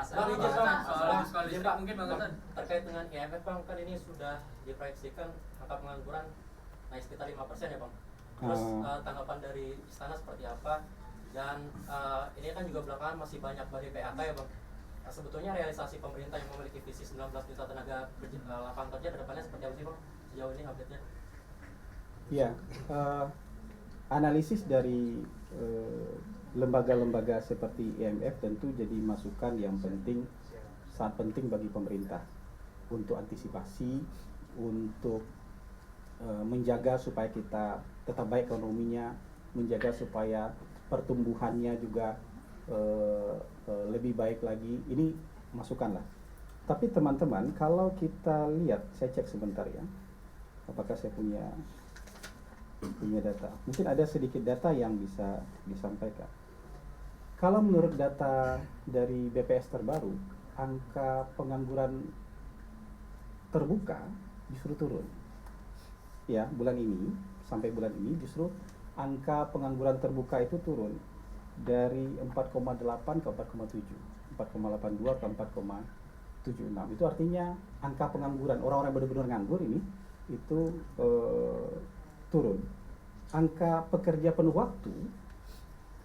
pasar. Bang, izin Bang, Soal izin, listrik Bang, mungkin Bang Bang, Hasan. terkait dengan IMF Bang, kan ini sudah diproyeksikan angka pengangguran naik sekitar 5% ya Bang. Terus tanggapan dari istana seperti apa? Dan ini kan juga belakangan masih banyak badai PHK ya Bang. Sebetulnya realisasi pemerintah yang memiliki visi 19 juta tenaga lapangan kerja ke depannya seperti apa sih Bang? Sejauh ini update-nya? Iya, analisis dari lembaga-lembaga seperti IMF tentu jadi masukan yang penting, sangat penting bagi pemerintah untuk antisipasi, untuk menjaga supaya kita tetap baik ekonominya, menjaga supaya pertumbuhannya juga lebih baik lagi. Ini masukan lah. Tapi teman-teman, kalau kita lihat, saya cek sebentar ya, apakah saya punya data. Mungkin ada sedikit data yang bisa disampaikan. Kalau menurut data dari BPS terbaru, angka pengangguran terbuka justru turun. Ya, bulan ini sampai bulan ini justru angka pengangguran terbuka itu turun dari 4,8 ke 4,7, 4,82 ke 4,76. Itu artinya angka pengangguran orang-orang benar-benar nganggur ini itu turun. Angka pekerja penuh waktu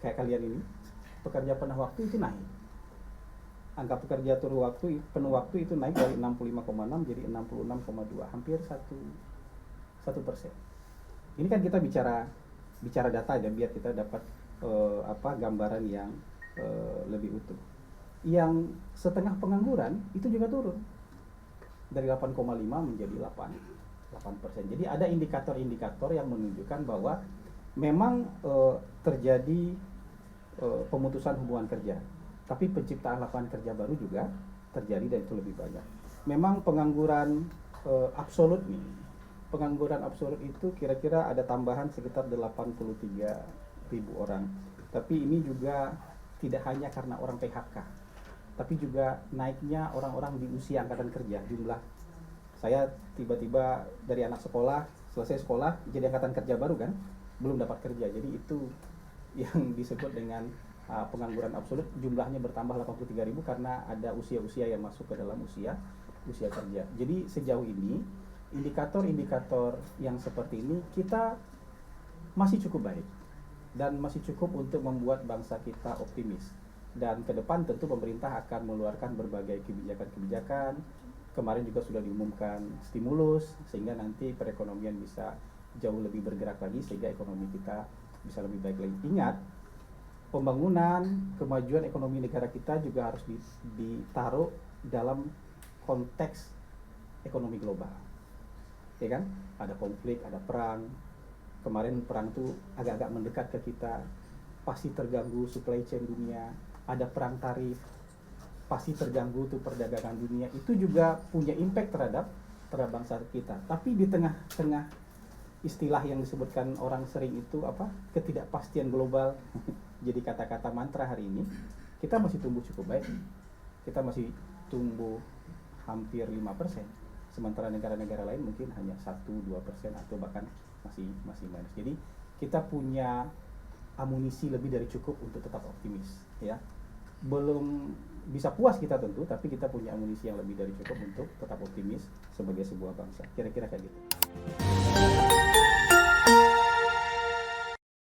kayak kalian ini, pekerja penuh waktu itu naik. Angka pekerja penuh waktu itu naik dari 65,6 jadi 66,2, hampir 1%. Ini kan kita bicara data aja biar kita dapat gambaran yang lebih utuh. Yang setengah pengangguran itu juga turun dari 8,5 menjadi 8%. Jadi ada indikator-indikator yang menunjukkan bahwa memang terjadi pemutusan hubungan kerja, tapi penciptaan lapangan kerja baru juga terjadi dan itu lebih banyak. Memang pengangguran absolut nih, pengangguran absolut itu kira-kira ada tambahan sekitar 83.000 orang. Tapi ini juga tidak hanya karena orang PHK, tapi juga naiknya orang-orang di usia angkatan kerja. Jumlah saya tiba-tiba dari anak sekolah, selesai sekolah jadi angkatan kerja baru kan, belum dapat kerja. Jadi itu yang disebut dengan pengangguran absolut, jumlahnya bertambah 83.000 karena ada usia-usia yang masuk ke dalam usia kerja. Jadi sejauh ini indikator-indikator yang seperti ini kita masih cukup baik dan masih cukup untuk membuat bangsa kita optimis. Dan ke depan tentu pemerintah akan mengeluarkan berbagai kebijakan-kebijakan. Kemarin juga sudah diumumkan stimulus sehingga nanti perekonomian bisa jauh lebih bergerak lagi sehingga ekonomi kita bisa lebih baik lagi. Ingat, pembangunan, kemajuan ekonomi negara kita juga harus ditaruh dalam konteks ekonomi global. Ya kan? Ada konflik, ada perang. Kemarin perang itu agak-agak mendekat ke kita. Pasti terganggu supply chain dunia. Ada perang tarif. Pasti terganggu tuh perdagangan dunia. Itu juga punya impact terhadap bangsa kita. Tapi di tengah-tengah istilah yang disebutkan orang sering itu apa? Ketidakpastian global. Jadi kata-kata mantra hari ini, kita masih tumbuh cukup baik. Kita masih tumbuh hampir 5%. Sementara negara-negara lain mungkin hanya 1-2% atau bahkan masih minus. Jadi kita punya amunisi lebih dari cukup untuk tetap optimis, ya. Belum bisa puas kita tentu, tapi kita punya amunisi yang lebih dari cukup untuk tetap optimis sebagai sebuah bangsa. Kira-kira kayak gitu.